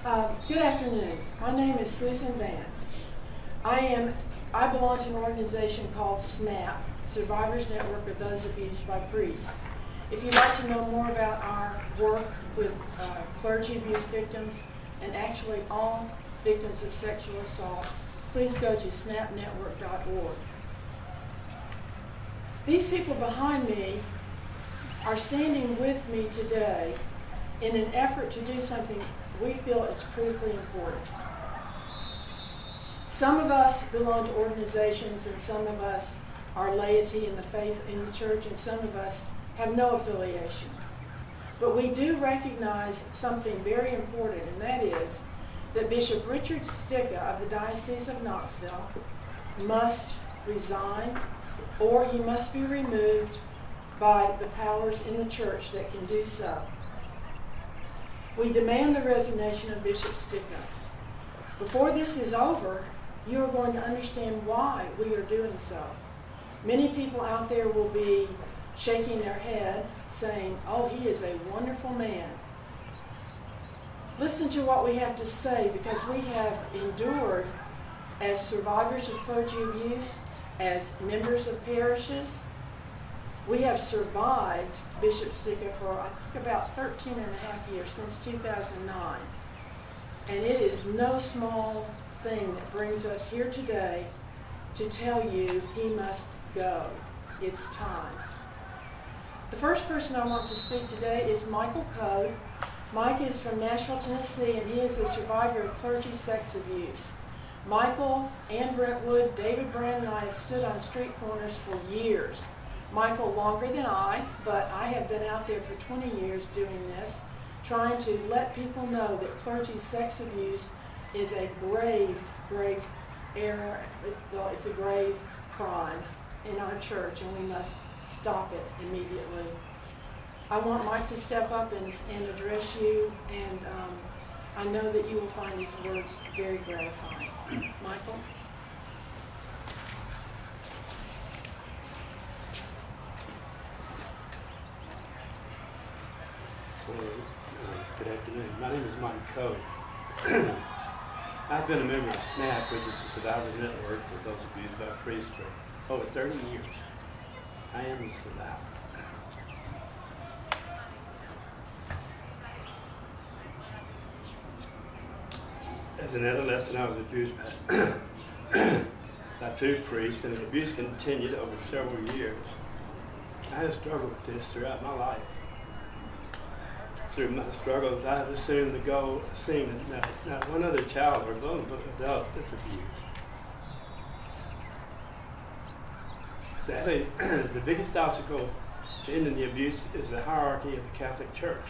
Good afternoon. My name is Susan Vance. I belong to an organization called SNAP, Survivors Network of Those Abused by Priests. If you'd like to know more about our work with clergy abuse victims and actually all victims of sexual assault, please go to snapnetwork.org. These people behind me are standing with me today in an effort to do something we feel is critically important. Some of us belong to organizations and some of us are laity in the faith in the church and some of us have no affiliation. But we do recognize something very important, and that is that Bishop Richard Stika of the Diocese of Knoxville must resign or he must be removed by the powers in the church that can do so. We demand the resignation of Bishop Stika. Before this is over, you are going to understand why we are doing so. Many people out there will be shaking their head, saying, "Oh, he is a wonderful man." Listen to what we have to say, because we have endured as survivors of clergy abuse, as members of parishes. We have survived Bishop Stika for, I think, about 13 and a half years, since 2009. And it is no small thing that brings us here today to tell you he must go. It's time. The first person I want to speak today is Michael Code. Mike is from Nashville, Tennessee, and he is a survivor of clergy sex abuse. Michael, Ann Brentwood, David Brand, and I have stood on street corners for years. Michael longer than I, but I have been out there for 20 years doing this, trying to let people know that clergy sex abuse is a grave, grave error. Well, it's a grave crime in our church, and we must stop it immediately. I want Mike to step up and address you, and I know that you will find his words very gratifying. Michael? Good afternoon. My name is Mike Code. I've been a member of SNAP, which is the Survivors Network for Those Abused by Priests, for over 30 years. I am a survivor. As an adolescent, I was abused by two priests, and the abuse continued over several years. I have struggled with this throughout my life. Through my struggles, I have assumed the goal of seeing that not one other child or vulnerable adult is abused. Sadly, the biggest obstacle to ending the abuse is the hierarchy of the Catholic Church.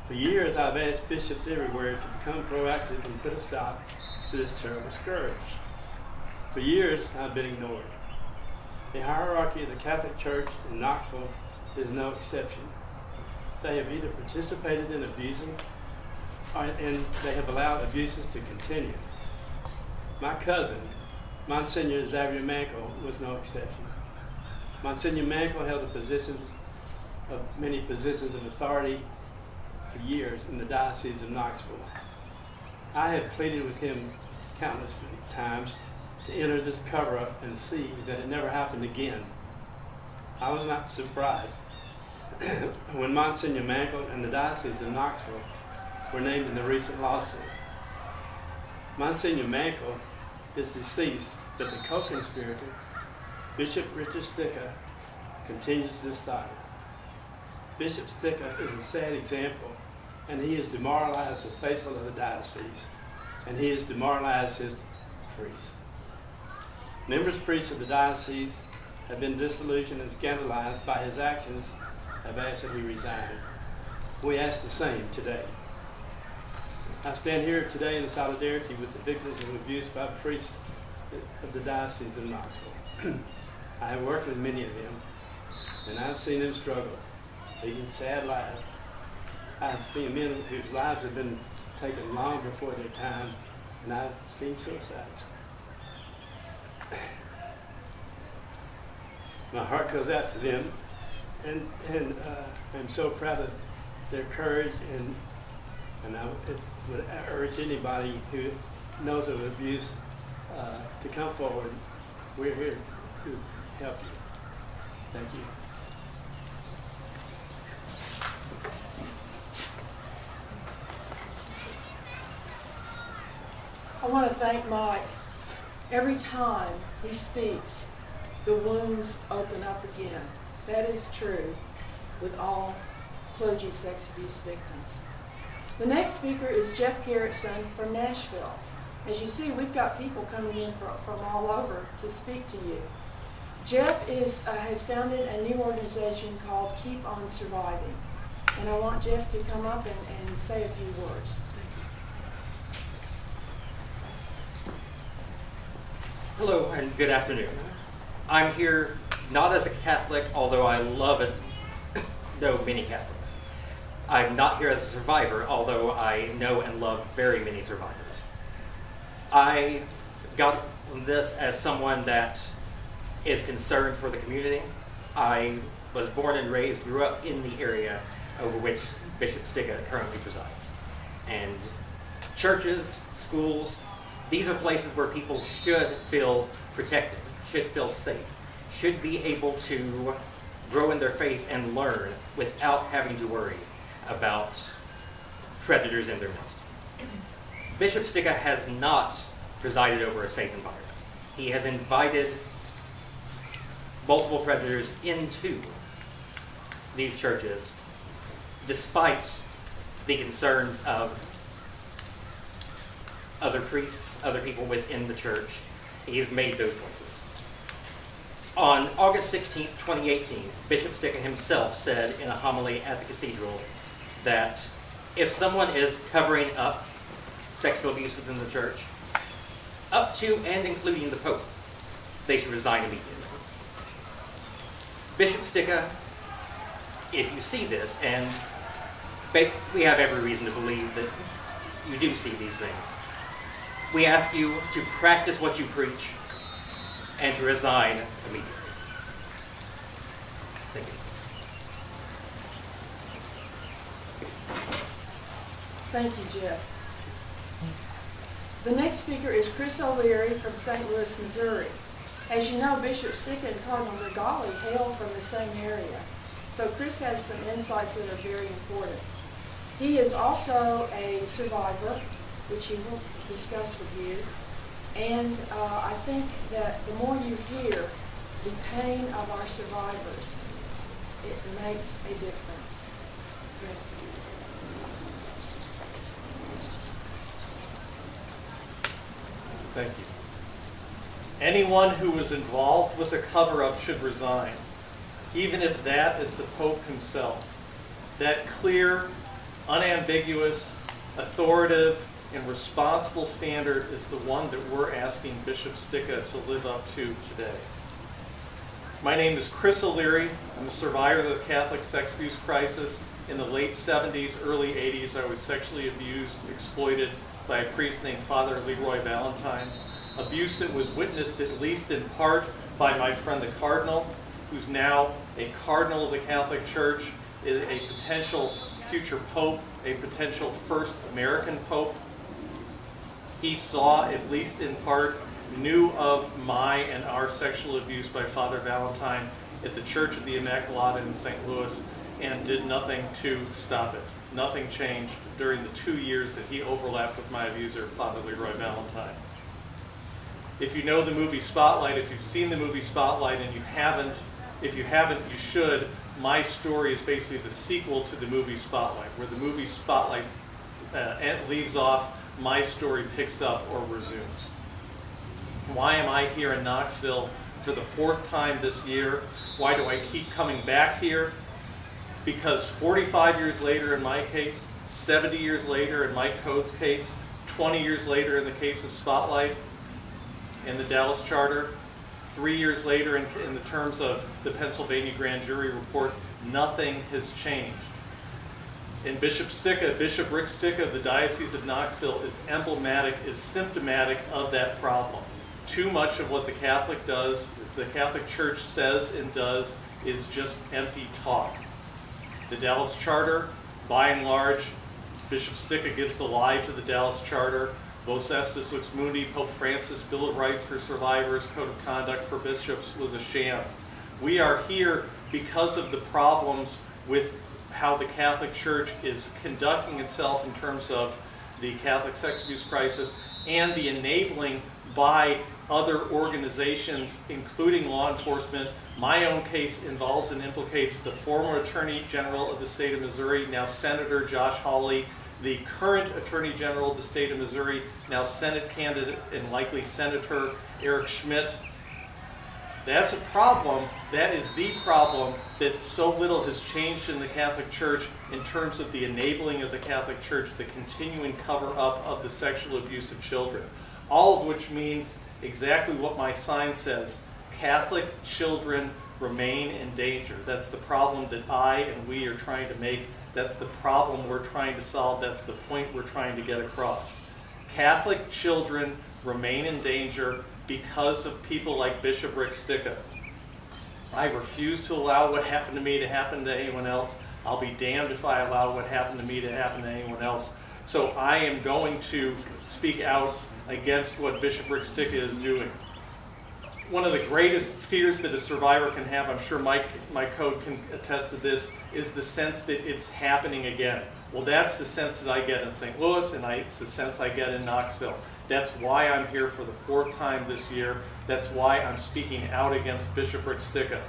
For years, I've asked bishops everywhere to become proactive and put a stop to this terrible scourge. For years, I've been ignored. The hierarchy of the Catholic Church in Knoxville is no exception. They have either participated in abusing and they have allowed abuses to continue. My cousin, Monsignor Xavier Mankel, was no exception. Monsignor Mankel held many positions of authority for years in the Diocese of Knoxville. I have pleaded with him countless times to enter this cover-up and see that it never happened again. I was not surprised when Monsignor Mankel and the Diocese of Knoxville were named in the recent lawsuit. Monsignor Mankel is deceased, but the co-conspirator, Bishop Richard Stika, continues this saga. Bishop Stika is a sad example, and he has demoralized the faithful of the diocese, and he has demoralized his priests. Numerous priests of the diocese have been disillusioned and scandalized by his actions, have asked that he resign. We ask the same today. I stand here today in solidarity with the victims of abuse by priests of the Diocese of Knoxville. I have worked with many of them, and I've seen them struggle, leading sad lives. I have seen men whose lives have been taken long before their time, and I've seen suicides. My heart goes out to them, and I'm so proud of their courage and And I would urge anybody who knows of abuse to come forward. We're here to help you. Thank you. I want to thank Mike. Every time he speaks, the wounds open up again. That is true with all clergy sex abuse victims. The next speaker is Jeff Garrettson from Nashville. As you see, we've got people coming in from all over to speak to you. Jeff has founded a new organization called Keep On Surviving. And I want Jeff to come up and say a few words. Hello and good afternoon. I'm here not as a Catholic, although I love it, know many Catholics. I'm not here as a survivor, although I know and love very many survivors. I got this as someone that is concerned for the community. I was born and raised, grew up in the area over which Bishop Stika currently presides. And churches, schools, these are places where people should feel protected, should feel safe, should be able to grow in their faith and learn without having to worry about predators in their midst. Bishop Stika has not presided over a safe environment. He has invited multiple predators into these churches despite the concerns of other priests, other people within the church. He has made those choices. On August 16, 2018, Bishop Stika himself said in a homily at the cathedral that if someone is covering up sexual abuse within the church, up to and including the Pope, they should resign immediately. Bishop Stika, if you see this, and we have every reason to believe that you do see these things, we ask you to practice what you preach and to resign immediately. Thank you. Thank you, Jeff. The next speaker is Chris O'Leary from St. Louis, Missouri. As you know, Bishop Stika and Cardinal Regali hail from the same area, so Chris has some insights that are very important. He is also a survivor, which he will discuss with you, and I think that the more you hear the pain of our survivors, it makes a difference. Yes. Thank you. Anyone who was involved with a cover-up should resign, even if that is the Pope himself. That clear, unambiguous, authoritative, and responsible standard is the one that we're asking Bishop Stika to live up to today. My name is Chris O'Leary. I'm a survivor of the Catholic sex abuse crisis. In the late 70s, early 80s, I was sexually abused, exploited by a priest named Father Leroy Valentine. Abuse that was witnessed at least in part by my friend the Cardinal, who's now a Cardinal of the Catholic Church, a potential future Pope, a potential first American Pope. He saw, at least in part, knew of my and our sexual abuse by Father Valentine at the Church of the Immaculata in St. Louis and did nothing to stop it. Nothing changed during the 2 years that he overlapped with my abuser, Father Leroy Valentine. If you know the movie Spotlight, if you've seen the movie Spotlight and if you haven't, you should. My story is basically the sequel to the movie Spotlight. Where the movie Spotlight leaves off, my story picks up or resumes. Why am I here in Knoxville for the 4th time this year? Why do I keep coming back here? Because 45 years later in my case, 70 years later in Mike Code's case, 20 years later in the case of Spotlight, in the Dallas Charter, 3 years later in the terms of the Pennsylvania Grand Jury report, nothing has changed. And Bishop Stika, Bishop Rick Stika of the Diocese of Knoxville is emblematic, is symptomatic of that problem. Too much of what the Catholic does, the Catholic Church says and does, is just empty talk. The Dallas Charter, by and large, Bishop Stika gives the lie to the Dallas Charter. Vos Estis Lux Mundi, Pope Francis' Bill of Rights for Survivors, Code of Conduct for Bishops was a sham. We are here because of the problems with how the Catholic Church is conducting itself in terms of the Catholic sex abuse crisis and the enabling by other organizations, including law enforcement. My own case involves and implicates the former Attorney General of the state of Missouri, now Senator Josh Hawley, the current Attorney General of the state of Missouri, now Senate candidate and likely Senator Eric Schmidt. That's a problem. That is the problem, that so little has changed in the Catholic Church in terms of the enabling of the Catholic Church, the continuing cover-up of the sexual abuse of children. All of which means exactly what my sign says: Catholic children remain in danger. That's the problem that I and we are trying to make. That's the problem we're trying to solve. That's the point we're trying to get across. Catholic children remain in danger because of people like Bishop Rick Stika. I refuse to allow what happened to me to happen to anyone else. I'll be damned if I allow what happened to me to happen to anyone else. So I am going to speak out against what Bishop Rick Stika is doing. One of the greatest fears that a survivor can have, I'm sure my code can attest to this, is the sense that it's happening again. Well, that's the sense that I get in St. Louis, and it's the sense I get in Knoxville. That's why I'm here for the 4th time this year. That's why I'm speaking out against Bishop Rick Stika.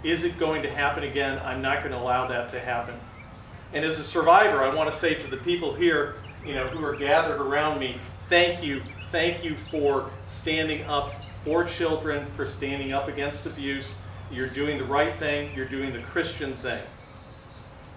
Is it going to happen again? I'm not going to allow that to happen. And as a survivor, I want to say to the people here, who are gathered around me, thank you for standing up for children, for standing up against abuse. You're doing the right thing. You're doing the Christian thing.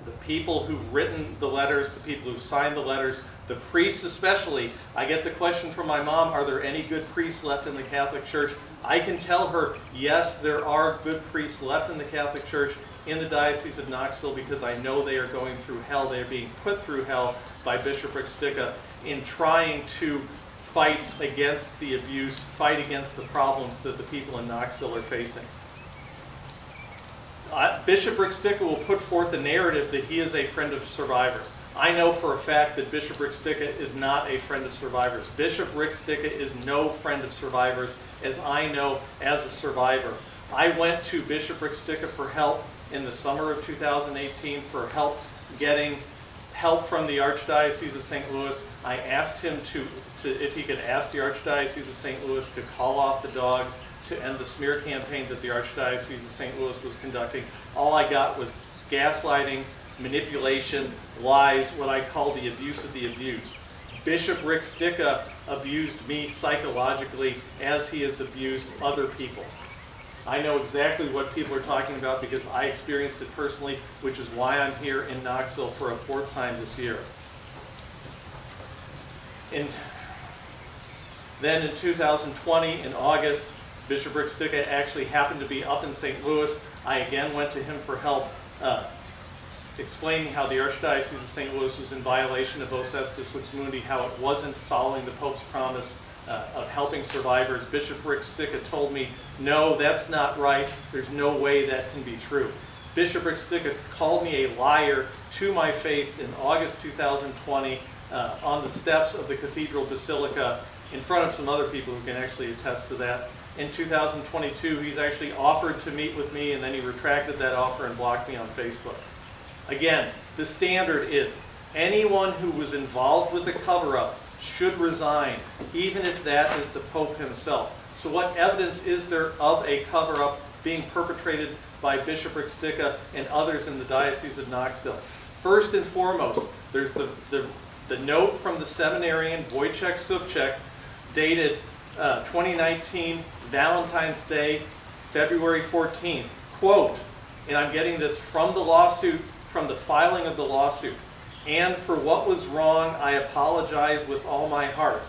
The people who've written the letters, the people who've signed the letters, the priests especially. I get the question from my mom, are there any good priests left in the Catholic Church? I can tell her, yes, there are good priests left in the Catholic Church in the Diocese of Knoxville, because I know they are going through hell. They are being put through hell by Bishop Rick Stika in trying to fight against the abuse, fight against the problems that the people in Knoxville are facing. Bishop Rick Stika will put forth the narrative that he is a friend of survivors. I know for a fact that Bishop Rick Stika is not a friend of survivors. Bishop Rick Stika is no friend of survivors, as I know as a survivor. I went to Bishop Rick Stika for help in the summer of 2018, for help getting help from the Archdiocese of St. Louis. I asked him if he could ask the Archdiocese of St. Louis to call off the dogs, to end the smear campaign that the Archdiocese of St. Louis was conducting. All I got was gaslighting, manipulation, lies, what I call the abuse of the abused. Bishop Rick Stika abused me psychologically as he has abused other people. I know exactly what people are talking about because I experienced it personally, which is why I'm here in Knoxville for a 4th time this year. And then in 2020, in August, Bishop Rick Stika actually happened to be up in St. Louis. I again went to him for help, explaining how the Archdiocese of St. Louis was in violation of Vos Estis Lux Mundi, how it wasn't following the Pope's promise of helping survivors. Bishop Rick Stika told me, no, that's not right. There's no way that can be true. Bishop Rick Stika called me a liar to my face in August 2020 on the steps of the Cathedral Basilica in front of some other people who can actually attest to that. In 2022, he's actually offered to meet with me, and then he retracted that offer and blocked me on Facebook. Again, the standard is anyone who was involved with the cover-up should resign, even if that is the Pope himself. So what evidence is there of a cover-up being perpetrated by Bishop Rick Stika and others in the Diocese of Knoxville? First and foremost, there's the note from the seminarian Wojciech Subczek, dated 2019, Valentine's Day, February 14th. Quote, and I'm getting this from the lawsuit, from the filing of the lawsuit, "And for what was wrong, I apologize with all my heart."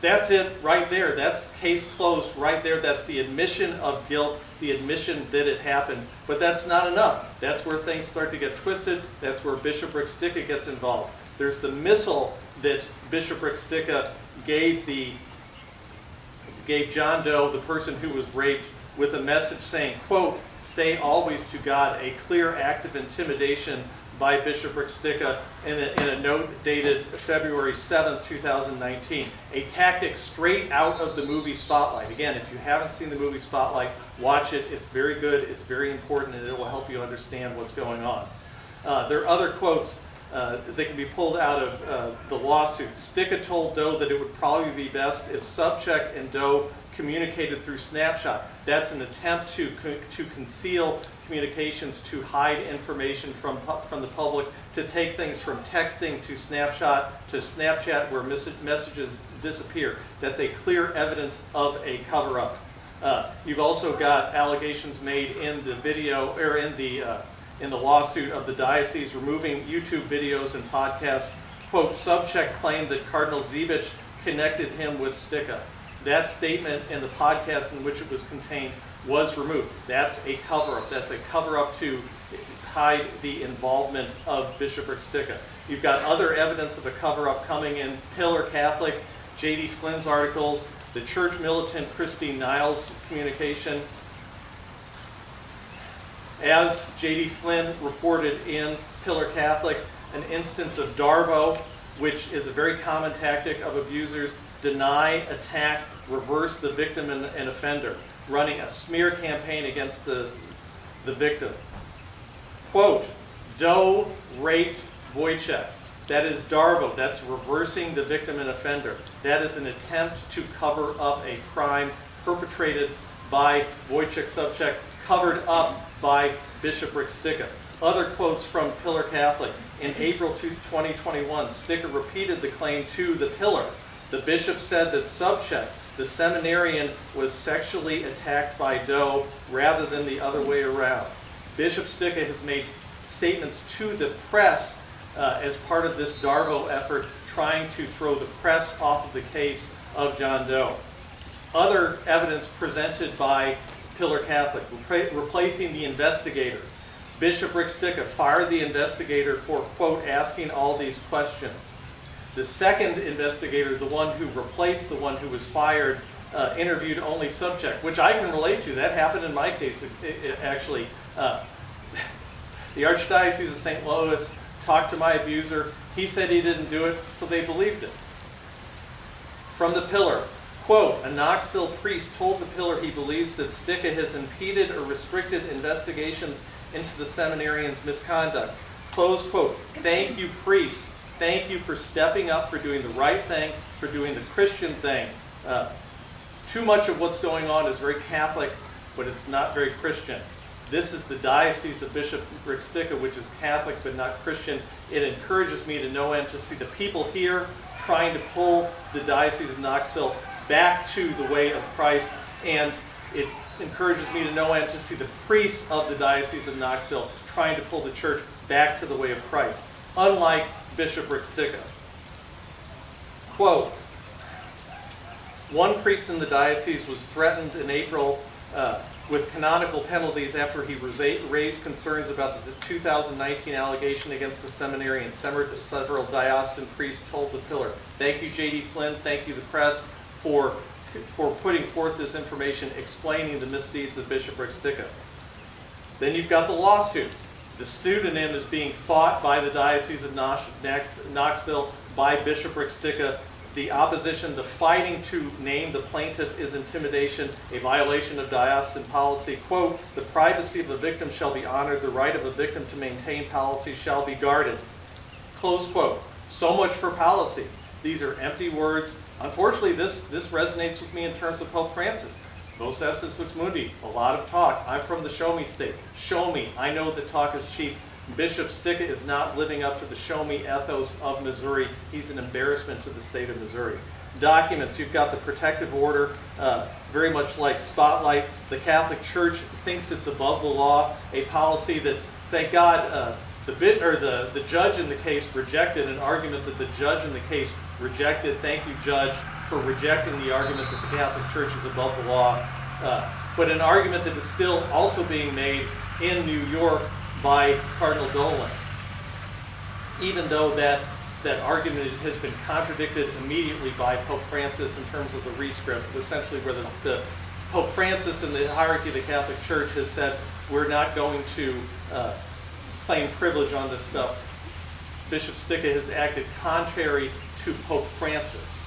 That's it right there. That's case closed right there. That's the admission of guilt, the admission that it happened. But that's not enough. That's where things start to get twisted. That's where Bishop Rick Stika gets involved. There's the missile that Bishop Rick Stika gave John Doe, the person who was raped, with a message saying, quote, "Stay always to God," a clear act of intimidation by Bishop Rick Stika in a note dated February 7th, 2019. A tactic straight out of the movie Spotlight. Again, if you haven't seen the movie Spotlight, watch it. It's very good, it's very important, and it will help you understand what's going on. There are other quotes that can be pulled out of the lawsuit. Stika told Doe that it would probably be best if Subcheck and Doe communicated through Snapshot. That's an attempt to conceal communications, to hide information from the public, to take things from texting to Snapchat where messages disappear. That's a clear evidence of a cover-up. You've also got allegations made in the video, or in the lawsuit of the diocese removing YouTube videos and podcasts. Quote, Subcheck claimed that Cardinal Zivich connected him with Stika. That statement in the podcast in which it was contained was removed. That's a cover-up. That's a cover-up to hide the involvement of Bishop Rick Stika. You've got other evidence of a cover-up coming in Pillar Catholic, J.D. Flynn's articles, the church militant Christine Niles' communication. As J.D. Flynn reported in Pillar Catholic, an instance of DARVO, which is a very common tactic of abusers, deny, attack, reverse the victim and offender, running a smear campaign against the victim. Quote, Doe raped Wojciech. That is DARVO. That's reversing the victim and offender. That is an attempt to cover up a crime perpetrated by Wojciech Subcheck, covered up by Bishop Rick Stika. Other quotes from Pillar Catholic. In April 2021, Stika repeated the claim to the Pillar. The bishop said that Subcheck, the seminarian, was sexually attacked by Doe rather than the other way around. Bishop Stika has made statements to the press as part of this DARVO effort, trying to throw the press off of the case of John Doe. Other evidence presented by Pillar Catholic, replacing the investigator. Bishop Rick Stika fired the investigator for, quote, asking all these questions. The second investigator, the one who replaced the one who was fired, interviewed only Subcheck, which I can relate to. That happened in my case, actually. The Archdiocese of St. Louis talked to my abuser. He said he didn't do it, so they believed it. From the Pillar, quote, a Knoxville priest told the Pillar he believes that Stika has impeded or restricted investigations into the seminarian's misconduct. Close quote. Thank you, priests. Thank you for stepping up, for doing the right thing, for doing the Christian thing. Too much of what's going on is very Catholic, but it's not very Christian. This is the Diocese of Bishop Rick Stika, which is Catholic but not Christian. It encourages me to no end to see the people here trying to pull the Diocese of Knoxville back to the way of Christ, and it encourages me to no end to see the priests of the Diocese of Knoxville trying to pull the church back to the way of Christ, unlike Bishop Rick Stika. Quote, one priest in the diocese was threatened in April with canonical penalties after he raised concerns about the 2019 allegation against the seminarian. Several diocesan priests told the Pillar. Thank you, J.D. Flynn. Thank you, the press, for putting forth this information explaining the misdeeds of Bishop Rick Stika. Then you've got the lawsuit. The pseudonym is being fought by the Diocese of Knoxville, by Bishop Rick Stika. The opposition, the fighting to name the plaintiff is intimidation, a violation of diocesan policy. Quote, the privacy of a victim shall be honored, the right of a victim to maintain policy shall be guarded. Close quote. So much for policy. These are empty words. Unfortunately, this resonates with me in terms of Pope Francis. Vos estis lux mundi, a lot of talk. I'm from the show me state. Show me. I know that talk is cheap. Bishop Stika is not living up to the show me ethos of Missouri. He's an embarrassment to the state of Missouri. Documents, you've got the protective order, very much like Spotlight. The Catholic Church thinks it's above the law, a policy that, thank God, the judge in the case rejected, an argument that the judge in the case rejected. Thank you, Judge, for rejecting the argument that the Catholic Church is above the law. But an argument that is still also being made in New York by Cardinal Dolan, even though that argument has been contradicted immediately by Pope Francis in terms of the rescript, essentially where the Pope Francis in the hierarchy of the Catholic Church has said, we're not going to claim privilege on this stuff. Bishop Stika has acted contrary to Pope Francis.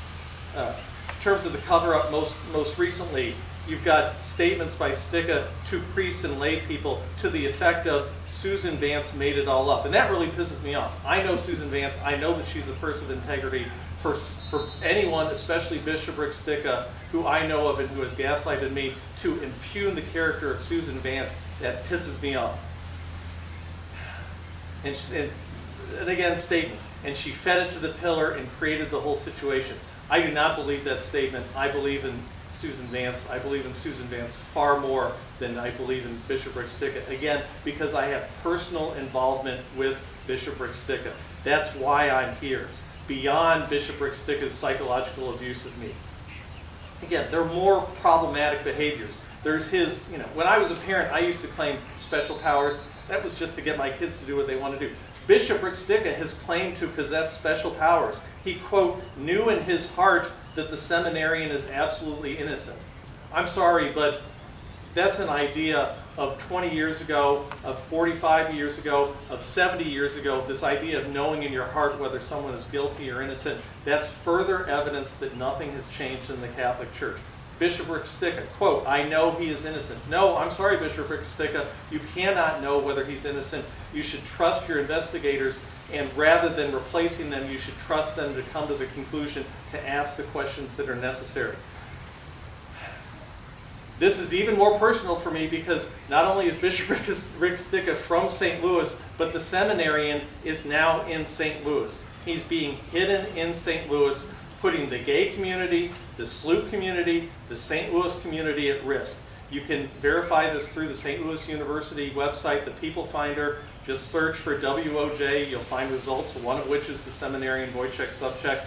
In terms of the cover-up, most recently, you've got statements by Stika to priests and lay people to the effect of Susan Vance made it all up. And that really pisses me off. I know Susan Vance. I know that she's a person of integrity. For anyone, especially Bishop Rick Stika, who I know of and who has gaslighted me, to impugn the character of Susan Vance, that pisses me off. And again, statements. And she fed it to the pillar and created the whole situation. I do not believe that statement. I believe in Susan Vance. I believe in Susan Vance far more than I believe in Bishop Rick Stika. Again, because I have personal involvement with Bishop Rick Stika. That's why I'm here. Beyond Bishop Rick Stika's psychological abuse of me. Again, there are more problematic behaviors. There's his, when I was a parent, I used to claim special powers. That was just to get my kids to do what they want to do. Bishop Rick Stika has claimed to possess special powers. He, quote, knew in his heart that the seminarian is absolutely innocent. I'm sorry, but that's an idea of 20 years ago, of 45 years ago, of 70 years ago, this idea of knowing in your heart whether someone is guilty or innocent. That's further evidence that nothing has changed in the Catholic Church. Bishop Rick Stika, quote, I know he is innocent. No, I'm sorry, Bishop Rick Stika, you cannot know whether he's innocent. You should trust your investigators, and rather than replacing them, you should trust them to come to the conclusion to ask the questions that are necessary. This is even more personal for me because not only is Bishop Rick Stika from St. Louis, but the seminarian is now in St. Louis. He's being hidden in St. Louis, putting the gay community, the Sloop community, the St. Louis community at risk. You can verify this through the St. Louis University website, the People Finder. Just search for WOJ. You'll find results, one of which is the seminarian Wojciech Sobczak.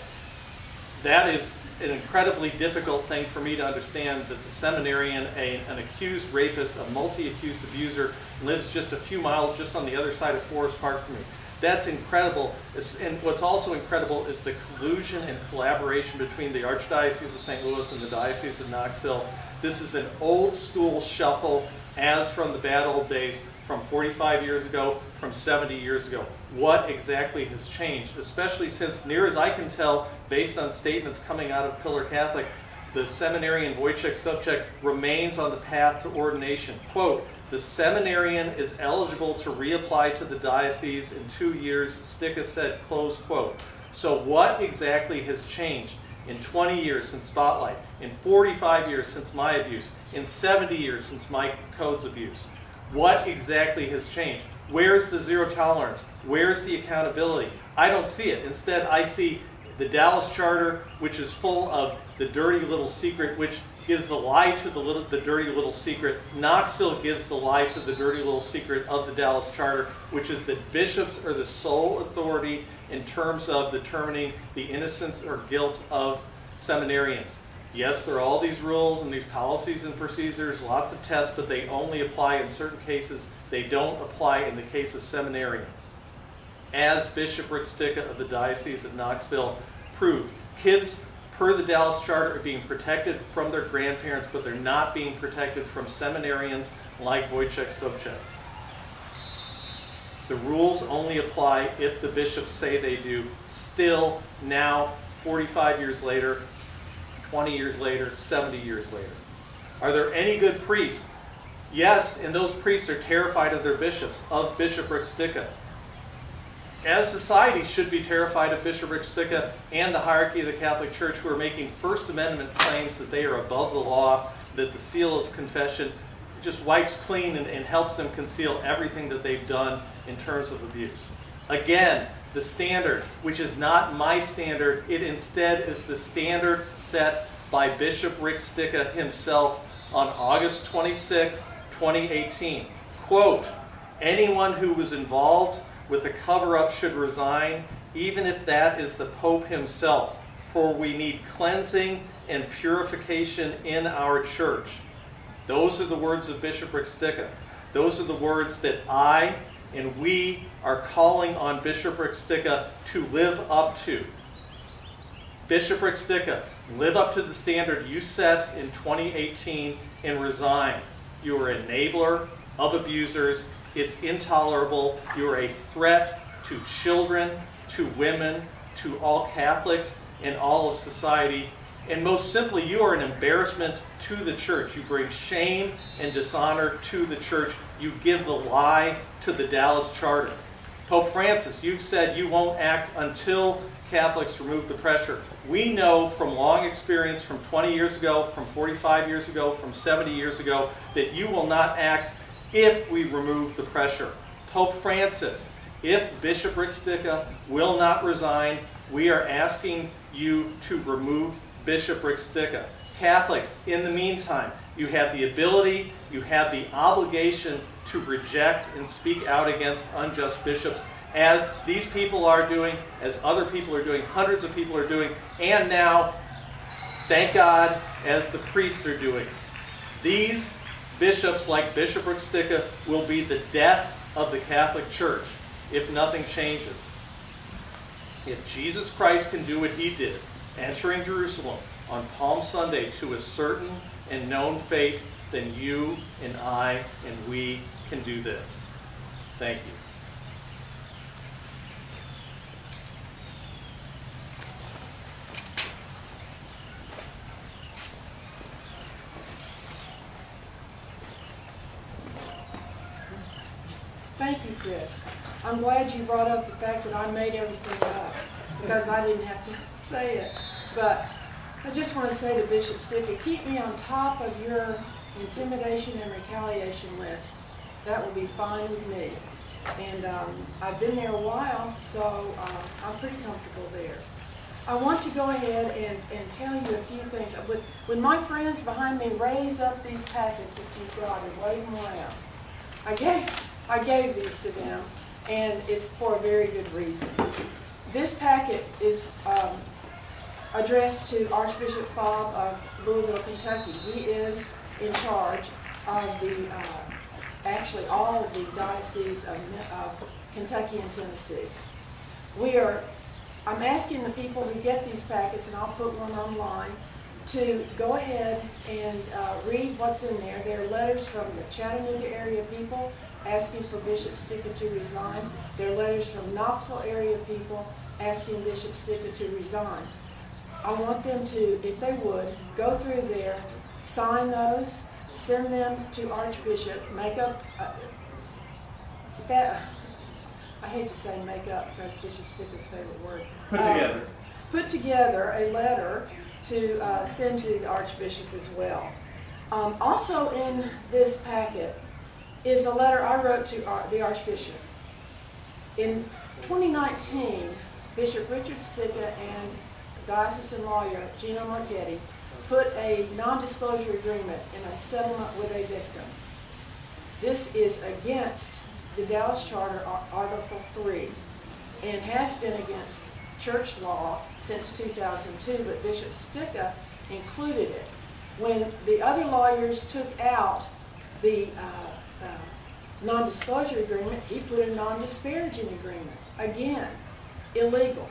That is an incredibly difficult thing for me to understand, that the seminarian, an accused rapist, a multi-accused abuser, lives just a few miles just on the other side of Forest Park from me. That's incredible. And what's also incredible is the collusion and collaboration between the Archdiocese of St. Louis and the Diocese of Knoxville. This is an old school shuffle, as from the bad old days, from 45 years ago, from 70 years ago. What exactly has changed? Especially since, near as I can tell, based on statements coming out of Pillar Catholic, the seminarian Wojciech Sobczak remains on the path to ordination. Quote, the seminarian is eligible to reapply to the diocese in 2 years, Stika said, close quote. So what exactly has changed in 20 years since Spotlight, in 45 years since my abuse, in 70 years since Mike Code's abuse? What exactly has changed? Where's the zero tolerance? Where's the accountability? I don't see it. Instead, I see the Dallas Charter, which is full of the dirty little secret, which gives the lie to the dirty little secret. Knoxville gives the lie to the dirty little secret of the Dallas Charter, which is that bishops are the sole authority in terms of determining the innocence or guilt of seminarians. Yes, there are all these rules and these policies and procedures, lots of tests, but they only apply in certain cases. They don't apply in the case of seminarians. As Bishop Rick Stika of the Diocese of Knoxville proved, kids, per the Dallas Charter, are being protected from their grandparents, but they're not being protected from seminarians like Wojciech Sobczak. The rules only apply if the bishops say they do. Still, now, 45 years later, 20 years later, 70 years later. Are there any good priests? Yes, and those priests are terrified of their bishops, of Bishop Rick Stika. As society should be terrified of Bishop Rick Stika and the hierarchy of the Catholic Church, who are making First Amendment claims that they are above the law, that the seal of confession just wipes clean and helps them conceal everything that they've done in terms of abuse. Again, the standard, which is not my standard, it instead is the standard set by Bishop Rick Stika himself on August 26, 2018. Quote, anyone who was involved with the cover-up should resign, even if that is the Pope himself, for we need cleansing and purification in our church. Those are the words of Bishop Rick Stika. Those are the words that I and we are calling on Bishop Rick Stika to live up to. Bishop Rick Stika, live up to the standard you set in 2018 and resign. You are an enabler of abusers, It's intolerable. You are a threat to children, to women, to all Catholics, and all of society. And most simply, you are an embarrassment to the church. You bring shame and dishonor to the church. You give the lie to the Dallas Charter. Pope Francis, you've said you won't act until Catholics remove the pressure. We know from long experience, from 20 years ago, from 45 years ago, from 70 years ago, that you will not act if we remove the pressure. Pope Francis, if Bishop Rick Stika will not resign, we are asking you to remove Bishop Rick Stika. Catholics, in the meantime, you have the ability, you have the obligation to reject and speak out against unjust bishops, as these people are doing, as other people are doing, hundreds of people are doing, and now, thank God, as the priests are doing. These bishops, like Bishop Rick Stika, will be the death of the Catholic Church if nothing changes. If Jesus Christ can do what he did, entering Jerusalem on Palm Sunday to a certain and known fate, then you and I and we can do this. Thank you. Thank you, Chris. I'm glad you brought up the fact that I made everything up, because I didn't have to say it. But I just want to say to Bishop Stika, keep me on top of your intimidation and retaliation list. That will be fine with me. And I've been there a while, so I'm pretty comfortable there. I want to go ahead and tell you a few things. When my friends behind me raise up these packets that you've got and wave them around, I gave these to them, and it's for a very good reason. This packet is addressed to Archbishop Fobb of Louisville, Kentucky. He is in charge of actually all of the dioceses of Kentucky and Tennessee. I'm asking the people who get these packets, and I'll put one online, to go ahead and read what's in there. There are letters from the Chattanooga area people asking for Bishop Stika to resign. There are letters from Knoxville area people asking Bishop Stika to resign. I want them to, if they would, go through there, sign those, send them to Archbishop, make up, I hate to say make up because Bishop Stika's favorite word. Put together a letter to send to the Archbishop as well. Also in this packet is a letter I wrote to the Archbishop. In 2019, Bishop Richard Stika and diocesan lawyer Gino Marchetti put a non-disclosure agreement in a settlement with a victim. This is against the Dallas Charter, Article 3, and has been against church law since 2002, but Bishop Stika included it. When the other lawyers took out the non-disclosure agreement, he put a non-disparaging agreement. Again, illegal.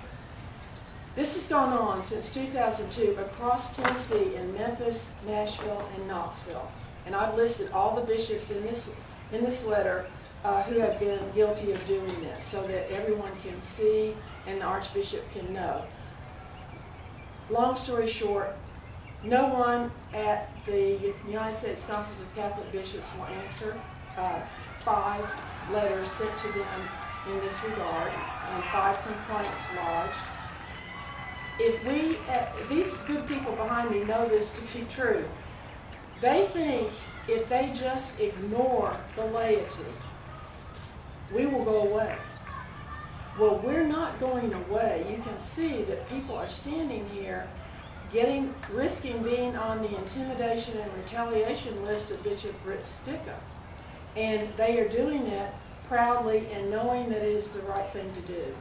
This has gone on since 2002 across Tennessee in Memphis, Nashville, and Knoxville. And I've listed all the bishops in this letter who have been guilty of doing this, so that everyone can see and the Archbishop can know. Long story short, no one at the United States Conference of Catholic Bishops will answer 5 letters sent to them in this regard and 5 complaints lodged. If these good people behind me know this to be true, they think if they just ignore the laity, we will go away. Well, we're not going away. You can see that people are standing here risking being on the intimidation and retaliation list of Bishop Rick Stika. And they are doing it proudly and knowing that it is the right thing to do.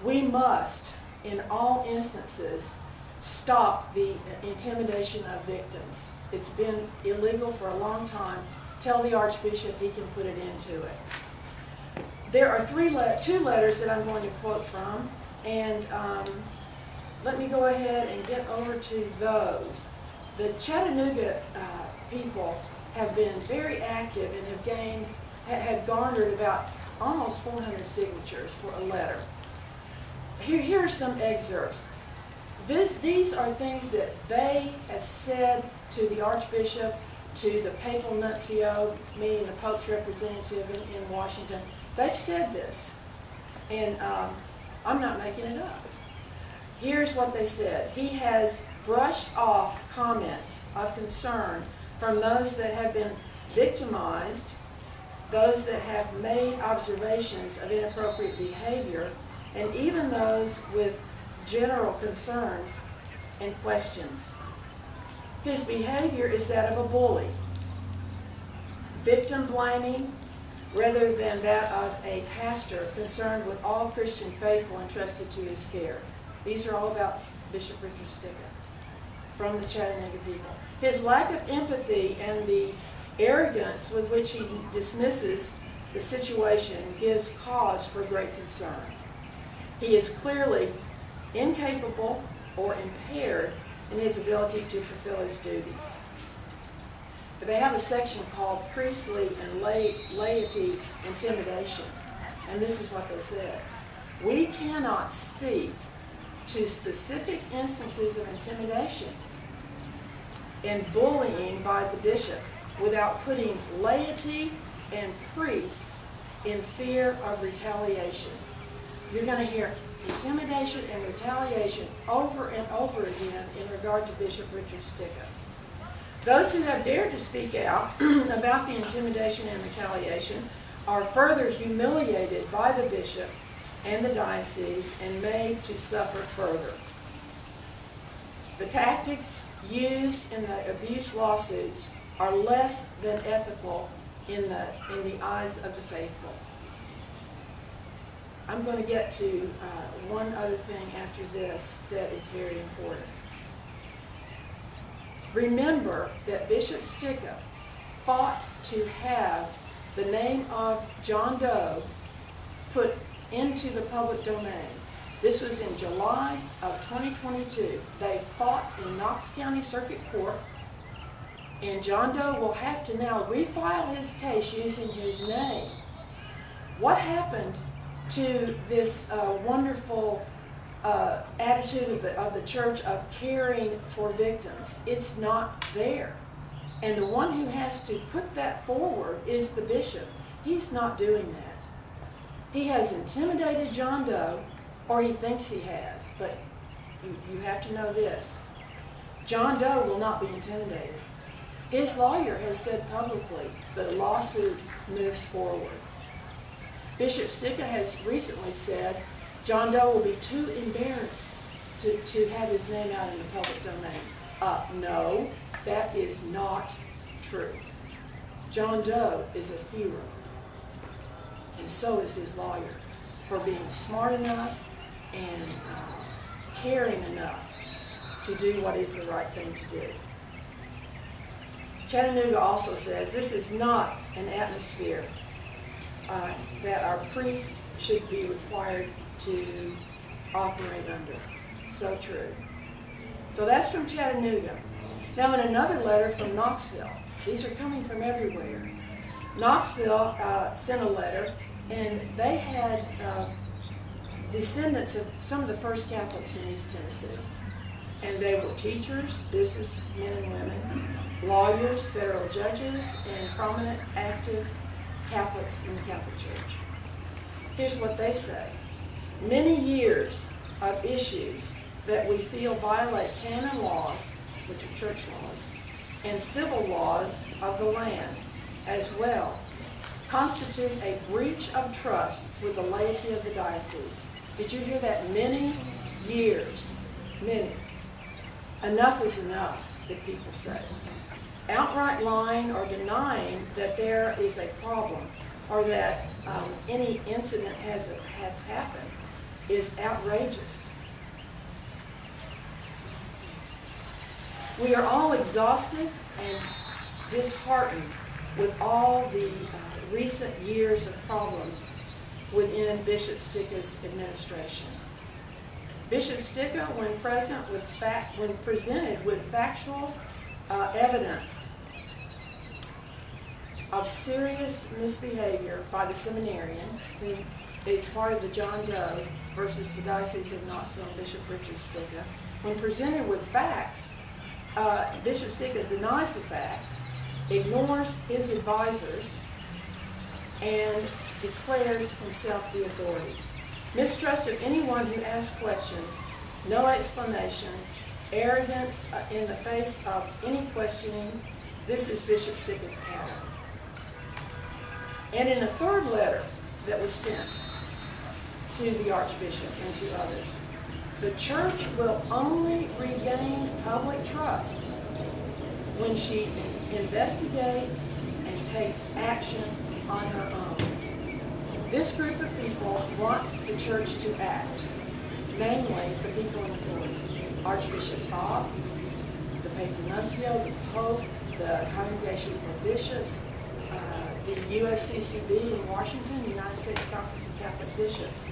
We must, in all instances, stop the intimidation of victims. It's been illegal for a long time. Tell the Archbishop he can put it into it. There are 2 letters that I'm going to quote from, and let me go ahead and get over to those. The Chattanooga people have been very active and had garnered about almost 400 signatures for a letter. Here are some excerpts. These are things that they have said to the Archbishop, to the Papal Nuncio, meaning the Pope's representative in Washington. They've said this, and I'm not making it up. Here's what they said. He has brushed off comments of concern from those that have been victimized, those that have made observations of inappropriate behavior, and even those with general concerns and questions. His behavior is that of a bully, victim blaming rather than that of a pastor concerned with all Christian faithful entrusted to his care. These are all about Bishop Richard Stika from the Chattanooga people. His lack of empathy and the arrogance with which he dismisses the situation gives cause for great concern. He is clearly incapable or impaired in his ability to fulfill his duties. They have a section called Priestly and Laity Intimidation, and this is what they said. We cannot speak to specific instances of intimidation and bullying by the bishop without putting laity and priests in fear of retaliation. You're going to hear intimidation and retaliation over and over again in regard to Bishop Richard Stika. Those who have dared to speak out about the intimidation and retaliation are further humiliated by the bishop and the diocese and made to suffer further. The tactics used in the abuse lawsuits are less than ethical in the eyes of the faithful. I'm going to get to one other thing after this that is very important. Remember that Bishop Stika fought to have the name of John Doe put into the public domain. This was in July of 2022. They fought in Knox County Circuit Court, and John Doe will have to now refile his case using his name. What happened to this wonderful attitude of the church of caring for victims? It's not there. And the one who has to put that forward is the bishop. He's not doing that. He has intimidated John Doe, or he thinks he has, but you have to know this. John Doe will not be intimidated. His lawyer has said publicly that a lawsuit moves forward. Bishop Stika has recently said John Doe will be too embarrassed to have his name out in the public domain. No, that is not true. John Doe is a hero, and so is his lawyer, for being smart enough and caring enough to do what is the right thing to do. Chattanooga also says this is not an atmosphere that our priests should be required to operate under. So true. So that's from Chattanooga. Now in another letter from Knoxville, these are coming from everywhere. Knoxville sent a letter, and they had descendants of some of the first Catholics in East Tennessee. And they were teachers, businessmen and women, lawyers, federal judges, and prominent active Catholics in the Catholic Church. Here's what they say. Many years of issues that we feel violate canon laws, which are church laws, and civil laws of the land as well, constitute a breach of trust with the laity of the diocese. Did you hear that? Many years. Many. Enough is enough, the people say. Outright lying or denying that there is a problem or that any incident has happened is outrageous. We are all exhausted and disheartened with all the recent years of problems within Bishop Stika's administration. Bishop Stika, when presented with factual evidence of serious misbehavior by the seminarian, who is part of the John Doe versus the Diocese of Knoxville and Bishop Richard Stika. When presented with facts, Bishop Stika denies the facts, ignores his advisors, and declares himself the authority. Mistrust of anyone who asks questions, no explanations, arrogance in the face of any questioning. This is Bishop Stika's pattern. And in a third letter that was sent to the Archbishop and to others, the church will only regain public trust when she investigates and takes action on her own. This group of people wants the church to act, namely the people in authority. Archbishop Bob, the Papal Nuncio, the Pope, the Congregation for Bishops, the USCCB in Washington, the United States Conference of Catholic Bishops.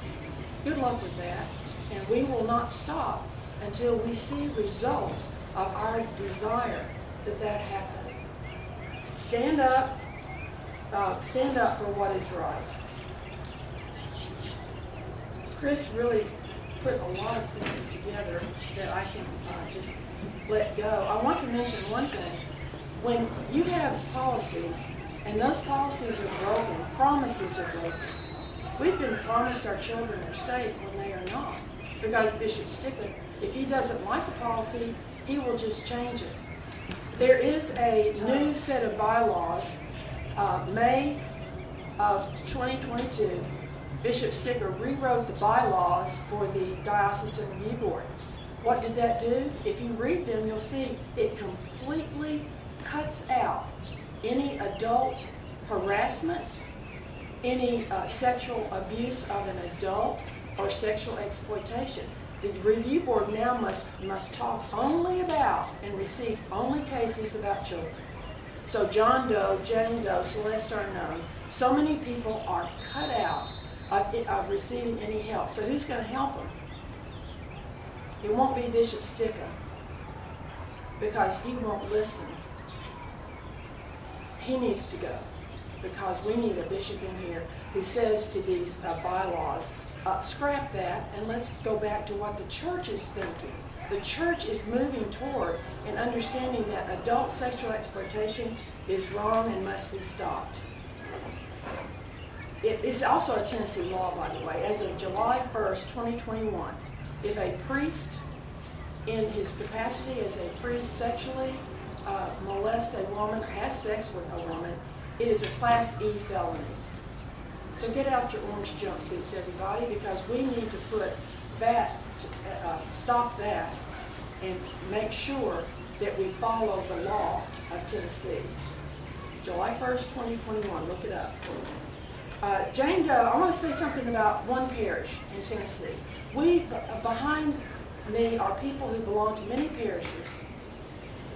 Good luck with that, and we will not stop until we see results of our desire that happen. Stand up for what is right. Chris really put a lot of things together that I can just let go. I want to mention one thing. When you have policies, and those policies are broken, promises are broken. We've been promised our children are safe when they are not. Because Bishop Stika, if he doesn't like a policy, he will just change it. There is a new set of bylaws, May of 2022. Bishop Stika rewrote the bylaws for the Diocesan Review Board. What did that do? If you read them, you'll see it completely cuts out any adult harassment, any sexual abuse of an adult, or sexual exploitation. The review board now must talk only about and receive only cases about children. So John Doe, Jane Doe, Celeste Arnone, so many people are cut out of receiving any help. So who's going to help them? It won't be Bishop Stika, because he won't listen. He needs to go, because we need a bishop in here who says to these bylaws, scrap that and let's go back to what the church is thinking. The church is moving toward and understanding that adult sexual exploitation is wrong and must be stopped. It is also a Tennessee law, by the way. As of July 1st, 2021, if a priest in his capacity as a priest sexually molests a woman or has sex with a woman, it is a Class E felony. So get out your orange jumpsuits, everybody, because we need to put that, stop that, and make sure that we follow the law of Tennessee. July 1st, 2021, look it up. Jane Doe, I want to say something about one parish in Tennessee. Behind me are people who belong to many parishes,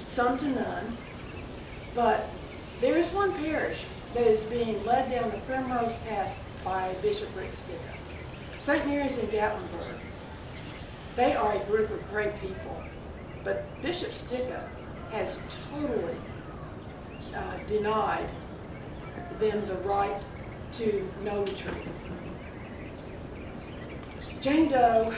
some to none, but there is one parish that is being led down the primrose path by Bishop Rick Stika. St. Mary's in Gatlinburg. They are a group of great people, but Bishop Stika has totally denied them the right to know the truth. Jane Doe,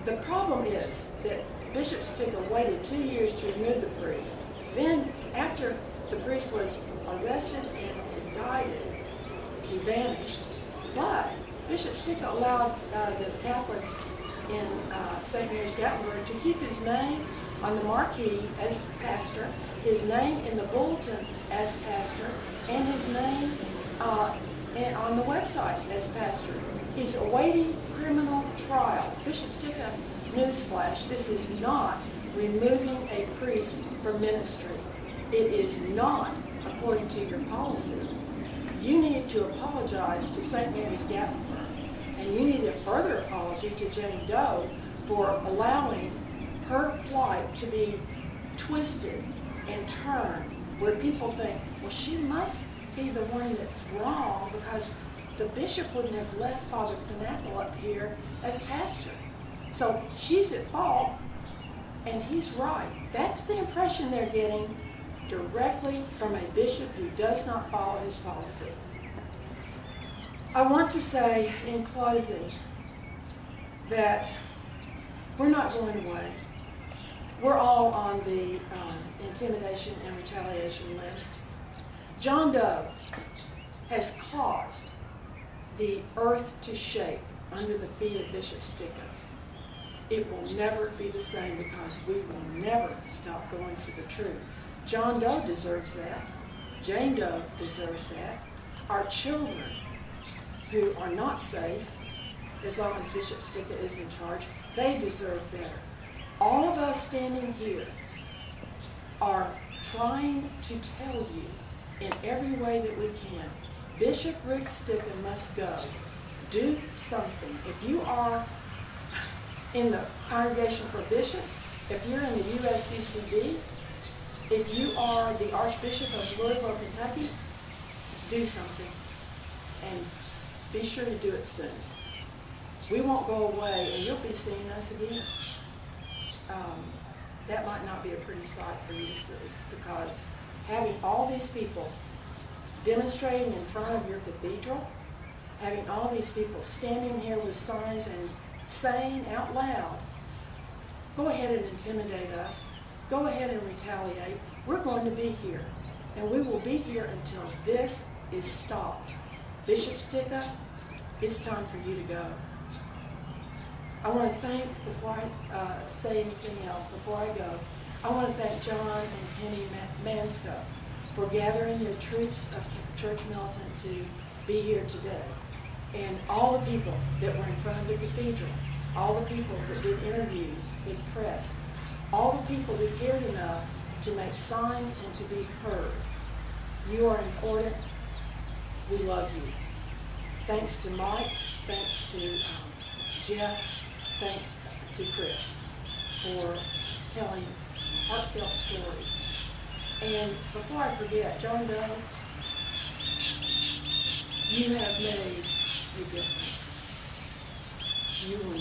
the problem is that Bishop Stika waited 2 years to remove the priest. Then, after the priest was arrested and indicted, he vanished. But Bishop Stika allowed the Catholics in St. Mary's Gatlinburg to keep his name on the marquee as pastor, his name in the bulletin as pastor, and his name on the website as pastor. He's awaiting criminal trial. Bishop Stika, newsflash, this is not removing a priest from ministry. It is not according to your policy. You need to apologize to St. Mary's Gatlinburg, and you need a further apology to Jane Doe for allowing her plight to be twisted and turned, where people think, well, she must be the one that's wrong because the bishop wouldn't have left Father Pinnacle up here as pastor. So she's at fault, and he's right. That's the impression they're getting, directly from a bishop who does not follow his policy. I want to say in closing that we're not going away. We're all on the intimidation and retaliation list. John Doe has caused the earth to shake under the feet of Bishop Stika. It will never be the same because we will never stop going for the truth. John Doe deserves that. Jane Doe deserves that. Our children who are not safe, as long as Bishop Stika is in charge, they deserve better. All of us standing here are trying to tell you in every way that we can, Bishop Rick Stika must go. Do something. If you are in the Congregation for Bishops, if you're in the USCCB, if you are the Archbishop of Louisville, Kentucky, do something. And be sure to do it soon. We won't go away, and you'll be seeing us again. That might not be a pretty sight for you to see, because having all these people demonstrating in front of your cathedral, having all these people standing here with signs and saying out loud, go ahead and intimidate us, go ahead and retaliate, we're going to be here. And we will be here until this is stopped. Bishop Stika, it's time for you to go. I want to thank, before I say anything else, before I go, I want to thank John and Penny Mansko for gathering their troops of Church Militant to be here today. And all the people that were in front of the cathedral, all the people that did interviews with press, all the people who cared enough to make signs and to be heard. You are important. We love you. Thanks to Mike, thanks to Jeff, thanks to Chris for telling heartfelt stories. And before I forget, John Doe, you have made a difference. You will